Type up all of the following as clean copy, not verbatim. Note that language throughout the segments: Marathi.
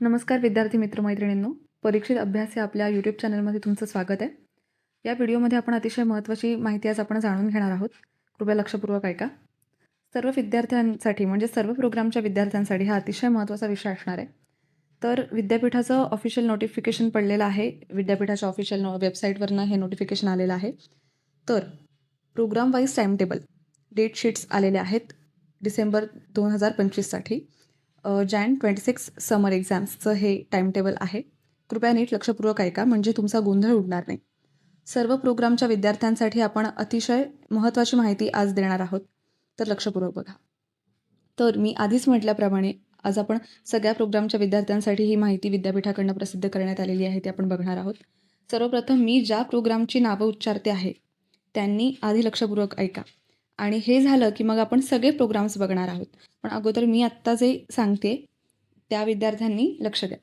नमस्कार विद्यार्थी मित्रमैत्रिणींनो, परीक्षित अभ्यास या आपल्या यूट्यूब चॅनलमध्ये तुमचं स्वागत आहे. या व्हिडिओमध्ये आपण अतिशय महत्त्वाची माहिती आज आपण जाणून घेणार आहोत. कृपया लक्षपूर्वक ऐका. सर्व विद्यार्थ्यांसाठी म्हणजे सर्व प्रोग्रामच्या विद्यार्थ्यांसाठी हा अतिशय महत्त्वाचा विषय असणार आहे. तर विद्यापीठाचं ऑफिशियल नोटिफिकेशन पडलेलं आहे. विद्यापीठाच्या ऑफिशियल वेबसाईटवरनं हे नोटिफिकेशन आलेलं आहे. तर program wise timetable date sheets आलेले आहेत डिसेंबर 2025साठी. जॅन 26 समर एक्झाम्सचं हे टाईमटेबल आहे. कृपया नीट लक्षपूर्वक ऐका म्हणजे तुमचा गोंधळ उडणार नाही. सर्व प्रोग्रामच्या विद्यार्थ्यांसाठी आपण अतिशय महत्त्वाची माहिती आज देणार आहोत. तर लक्षपूर्वक बघा. तर मी आधीच म्हटल्याप्रमाणे आज आपण सगळ्या प्रोग्रामच्या विद्यार्थ्यांसाठी ही माहिती विद्यापीठाकडून प्रसिद्ध करण्यात आलेली आहे ती आपण बघणार आहोत. सर्वप्रथम मी ज्या प्रोग्रामची नावं उच्चारते आहे त्यांनी आधी लक्षपूर्वक ऐका आणि हे झालं की मग आपण सगळे प्रोग्राम्स बघणार आहोत. पण अगोदर मी आत्ता जे सांगते त्या विद्यार्थ्यांनी लक्ष द्या.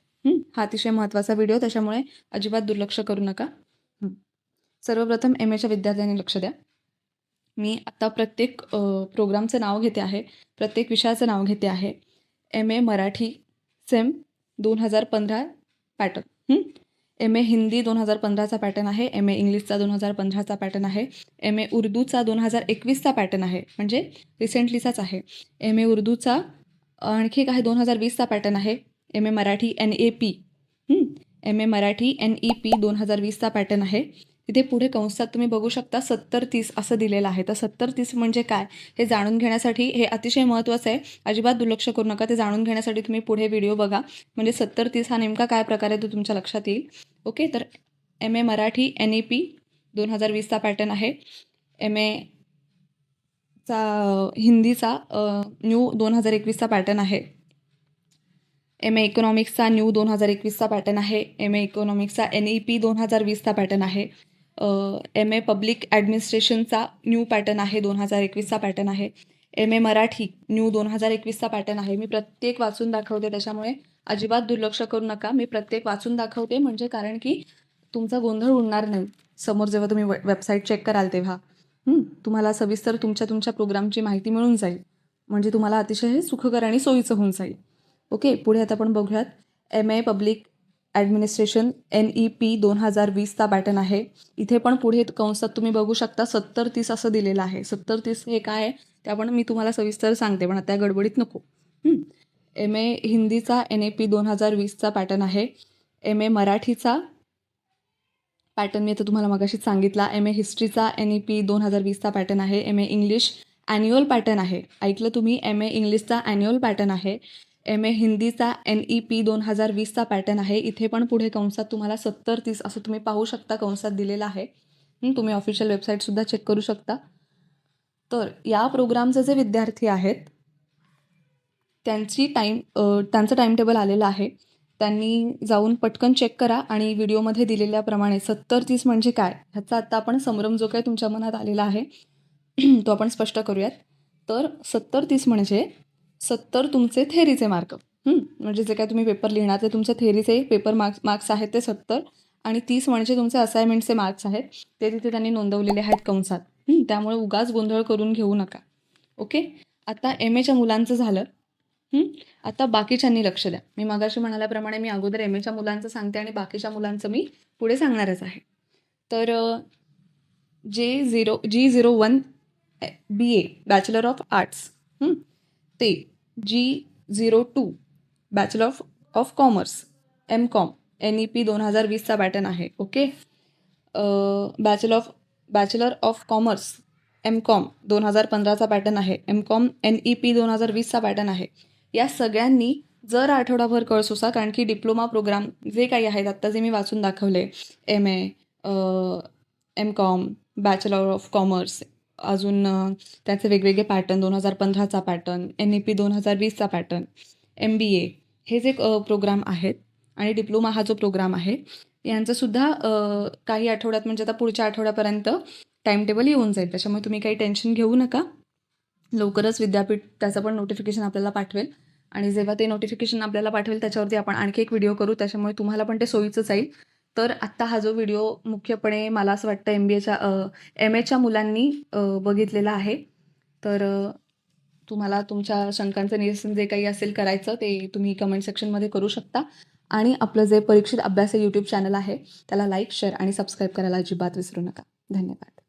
हा अतिशय महत्त्वाचा व्हिडिओ त्याच्यामुळे अजिबात दुर्लक्ष करू नका. सर्वप्रथम एच्या विद्यार्थ्यांनी लक्ष द्या. मी आता प्रत्येक प्रोग्रामचं नाव घेते आहे, प्रत्येक विषयाचं नाव घेते आहे. MA Marathi sem 2015 pattern. MA Hindi 2015चा पॅटर्न आहे. MA इंग्लिशचा 2015चा पॅटर्न आहे. MA उर्दूचा 2021चा पॅटर्न आहे, म्हणजे रिसेंटलीचाच आहे. MA उर्दूचा आणखी एक आहे 2020चा पॅटर्न आहे. MA Marathi NAP MA Marathi NEP 2020चा पॅटर्न आहे. तिथे पुढे कंसात तुम्ही बघू शकता 70-30 असं दिलेलं आहे. तर 70-30 म्हणजे काय हे जाणून घेण्यासाठी हे अतिशय महत्त्वाचं आहे. अजिबात दुर्लक्ष करू नका. ते जाणून घेण्यासाठी तुम्ही पुढे व्हिडिओ बघा. म्हणजे 70-30 हा नेमका काय प्रकार आहे तो तुमच्या लक्षात येईल. ओके, तर MA मराठी NEP 2020चा पॅटर्न आहे. MA हिंदीचा न्यू 2021चा पॅटर्न आहे. MA इकॉनॉमिक्सचा न्यू 2021चा पॅटर्न आहे. MA इकॉनॉमिक्सचा NEP 2020चा पॅटर्न आहे. MA पब्लिक ॲडमिनिस्ट्रेशनचा न्यू पॅटर्न आहे 2021चा पॅटर्न आहे. MA मराठी न्यू 2021चा पॅटर्न आहे. मी प्रत्येक वाचून दाखवते त्याच्यामुळे अजिबात दुर्लक्ष करू नका. मी प्रत्येक वाचून दाखवते म्हणजे कारण की तुमचा गोंधळ उडणार नाही. समोर जेव्हा तुम्ही वेबसाईट चेक कराल तेव्हा तुम्हाला सविस्तर तुमच्या प्रोग्रामची माहिती मिळून जाईल. म्हणजे तुम्हाला अतिशय हे सुखकर आणि सोयीचं होऊन जाईल. ओके, पुढे आता आपण बघूयात. MA पब्लिक ॲडमिनिस्ट्रेशन NEP 2020चा पॅटर्न आहे. इथे पण पुढे कंसात तुम्ही बघू शकता 70-30 असं दिलेलं आहे. 70-30 हे काय आहे ते मी तुम्हाला सविस्तर सांगते, पण आता गडबडीत नको. MA हिंदीचा NAP 2020चा पॅटर्न आहे. MA मराठीचा पॅटर्न मी आता तुम्हाला मगाशीच सांगितला. MA हिस्ट्रीचा NEP 2020चा पॅटर्न आहे. MA इंग्लिश ॲन्युअल पॅटर्न आहे. ऐकलं तुम्ही, MA इंग्लिशचा ॲन्युअल पॅटर्न आहे. MA हिंदीचा NEP 2020चा पॅटर्न आहे. इथे पण पुढे कंसात तुम्हाला 70-30 असं तुम्ही पाहू शकता कंसात दिलेलं आहे. तुम्ही ऑफिशियल वेबसाईटसुद्धा चेक करू शकता. तर या प्रोग्रामचे जे विद्यार्थी आहेत त्यांचं टाईमटेबल आलेलं आहे. त्यांनी जाऊन पटकन चेक करा आणि व्हिडिओमध्ये दिलेल्याप्रमाणे 70-30 म्हणजे काय ह्याचा आत्ता आपण संभ्रम जो काही तुमच्या मनात आलेला आहे तो आपण स्पष्ट करूयात. तर 70-30 म्हणजे 70 तुमचे थेरीचे मार्क, म्हणजे जे काय तुम्ही पेपर लिहिणार ते तुमचे थेरीचे पेपर मार्क्स आहेत ते 70 आणि 30 म्हणजे तुमचे असाइनमेंटचे मार्क्स आहेत ते तिथे त्यांनी नोंदवलेले आहेत कंसात. त्यामुळे उगाच गोंधळ करून घेऊ नका. ओके, आता MAच्या मुलांचं झालं. आता बाकीच्यांनी लक्ष द्या. मी मगाशी म्हणाल्याप्रमाणे मी अगोदर MAच्या मुलांचं सांगते आणि बाकीच्या मुलांचं मी पुढे सांगणारच आहे. तर G01 BA bachelor of arts, ते G02 bachelor of commerce MCOM NEP 2020चा पॅटर्न आहे. Okay, bachelor of commerce MCOM 2015चा पॅटर्न आहे. MCOM NEP 2020चा पॅटर्न आहे. या सगळ्यांनी जर आठवडाभर कळसोसा, कारण की डिप्लोमा प्रोग्राम जे काही आहेत आत्ता जे मी वाचून दाखवले, MA MCOM bachelor of commerce, अजून त्याचे वेगवेगळे पॅटर्न 2015चा पॅटर्न, NEP 2020चा पॅटर्न, MBA हे जे प्रोग्राम आहेत आणि डिप्लोमा हा जो प्रोग्राम आहे यांचंसुद्धा काही आठवड्यात म्हणजे आता पुढच्या आठवड्यापर्यंत टाईमटेबल येऊन जाईल. त्याच्यामुळे तुम्ही काही टेन्शन घेऊ नका. लवकरच विद्यापीठ त्याचं पण नोटिफिकेशन आपल्याला पाठवेल आणि जेव्हा ते नोटिफिकेशन आपल्याला पाठवेल त्याच्यावरती आपण आणखी एक व्हिडिओ करू, त्याच्यामुळे तुम्हाला पण ते सोयीचं जाईल. तर आत्ता हा जो व्हिडिओ मुख्यपणे मला असं वाटतं MAच्या मुलांनी बघितलेला आहे. तर तुम्हाला तुमच्या शंकांचं निरसन जे काही असेल करायचं ते तुम्ही कमेंट सेक्शनमध्ये करू शकता. आणि आपलं जे परीक्षित अभ्यास हे यूट्यूब चॅनल आहे त्याला लाईक, शेअर आणि सबस्क्राईब करायला अजिबात विसरू नका. धन्यवाद.